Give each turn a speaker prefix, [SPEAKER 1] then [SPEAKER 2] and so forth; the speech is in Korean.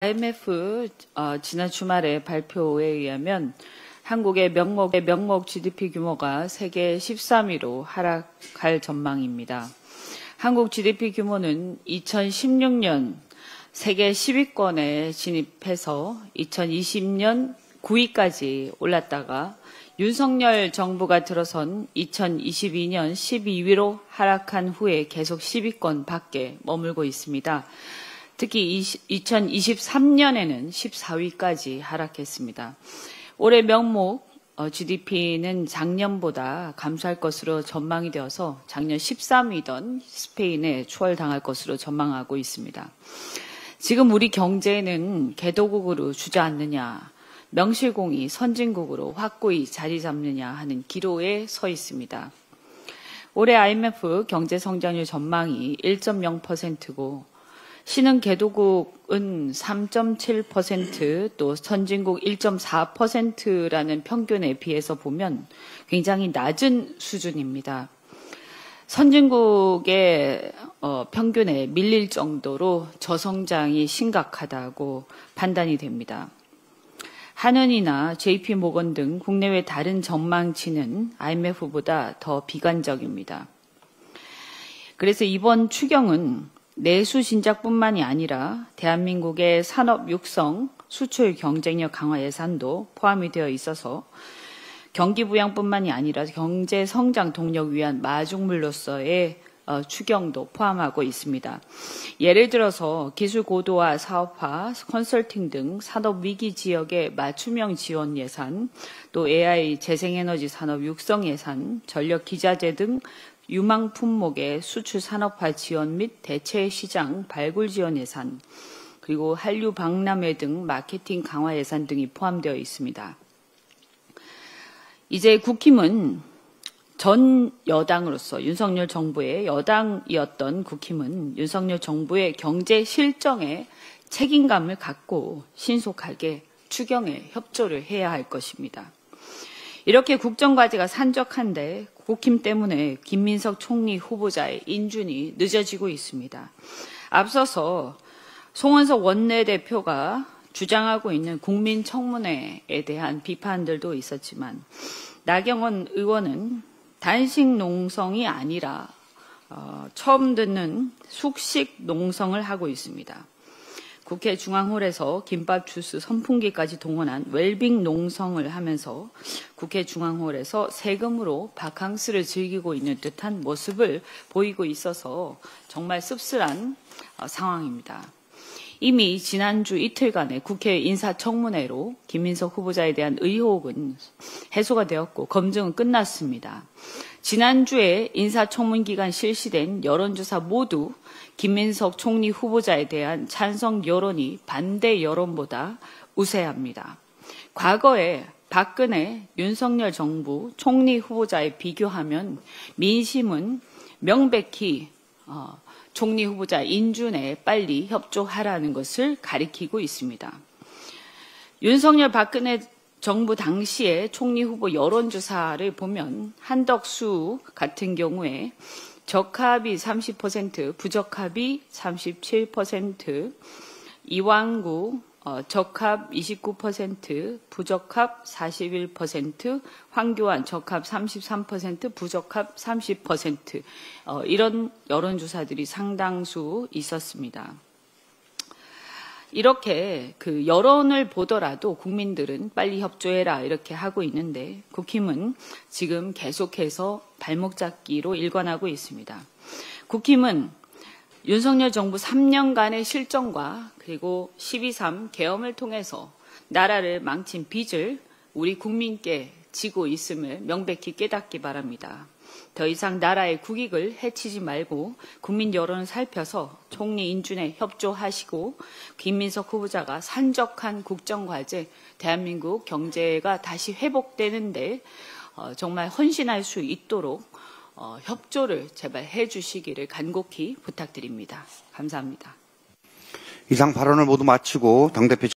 [SPEAKER 1] IMF 지난 주말에 발표에 의하면 한국의 명목 GDP 규모가 세계 13위로 하락할 전망입니다. 한국 GDP 규모는 2016년 세계 10위권에 진입해서 2020년 9위까지 올랐다가 윤석열 정부가 들어선 2022년 12위로 하락한 후에 계속 10위권 밖에 머물고 있습니다. 특히 2023년에는 14위까지 하락했습니다. 올해 명목 GDP는 작년보다 감소할 것으로 전망이 되어서 작년 13위던 스페인에 추월당할 것으로 전망하고 있습니다. 지금 우리 경제는 개도국으로 주저앉느냐, 명실공히 선진국으로 확고히 자리 잡느냐 하는 기로에 서 있습니다. 올해 IMF 경제성장률 전망이 1.0%고 신흥 개도국은 3.7%, 또 선진국 1.4%라는 평균에 비해서 보면 굉장히 낮은 수준입니다. 선진국의 평균에 밀릴 정도로 저성장이 심각하다고 판단이 됩니다. 한은이나 JP모건 등 국내외 다른 전망치는 IMF보다 더 비관적입니다. 그래서 이번 추경은 내수 진작뿐만이 아니라 대한민국의 산업 육성, 수출 경쟁력 강화 예산도 포함이 되어 있어서 경기 부양뿐만이 아니라 경제 성장 동력 위한 마중물로서의 추경도 포함하고 있습니다. 예를 들어서 기술 고도화 사업화, 컨설팅 등 산업 위기 지역의 맞춤형 지원 예산, 또 AI 재생에너지 산업 육성 예산, 전력 기자재 등 유망 품목의 수출 산업화 지원 및 대체 시장 발굴 지원 예산, 그리고 한류 박람회 등 마케팅 강화 예산 등이 포함되어 있습니다. 이제 국힘은 전 여당으로서 윤석열 정부의 여당이었던 국힘은 윤석열 정부의 경제 실정에 책임감을 갖고 신속하게 추경에 협조를 해야 할 것입니다. 이렇게 국정과제가 산적한데 국힘 때문에 김민석 총리 후보자의 인준이 늦어지고 있습니다. 앞서서 송원석 원내대표가 주장하고 있는 국민청문회에 대한 비판들도 있었지만 나경원 의원은 단식 농성이 아니라 처음 듣는 숙식 농성을 하고 있습니다. 국회 중앙홀에서 김밥 주스 선풍기까지 동원한 웰빙 농성을 하면서 국회 중앙홀에서 세금으로 바캉스를 즐기고 있는 듯한 모습을 보이고 있어서 정말 씁쓸한 상황입니다. 이미 지난주 이틀간의 국회 인사청문회로 김민석 후보자에 대한 의혹은 해소가 되었고 검증은 끝났습니다. 지난주에 인사청문 기간 실시된 여론조사 모두 김민석 총리 후보자에 대한 찬성 여론이 반대 여론보다 우세합니다. 과거에 박근혜, 윤석열 정부 총리 후보자에 비교하면 민심은 명백히 총리 후보자 인준에 빨리 협조하라는 것을 가리키고 있습니다. 윤석열 박근혜 정부 당시의 총리 후보 여론조사를 보면 한덕수 같은 경우에 적합이 30%, 부적합이 37%, 이왕구 적합 29%, 부적합 41%, 황교안 적합 33%, 부적합 30%, 이런 여론조사들이 상당수 있었습니다. 이렇게 그 여론을 보더라도 국민들은 빨리 협조해라 이렇게 하고 있는데 국힘은 지금 계속해서 발목 잡기로 일관하고 있습니다. 국힘은 윤석열 정부 3년간의 실정과 그리고 12.3 계엄을 통해서 나라를 망친 빚을 우리 국민께 지고 있음을 명백히 깨닫기 바랍니다. 더 이상 나라의 국익을 해치지 말고 국민 여론을 살펴서 총리 인준에 협조하시고 김민석 후보자가 산적한 국정과제, 대한민국 경제가 다시 회복되는데 정말 헌신할 수 있도록 협조를 제발 해주시기를 간곡히 부탁드립니다. 감사합니다.
[SPEAKER 2] 이상 발언을 모두 마치고 당대표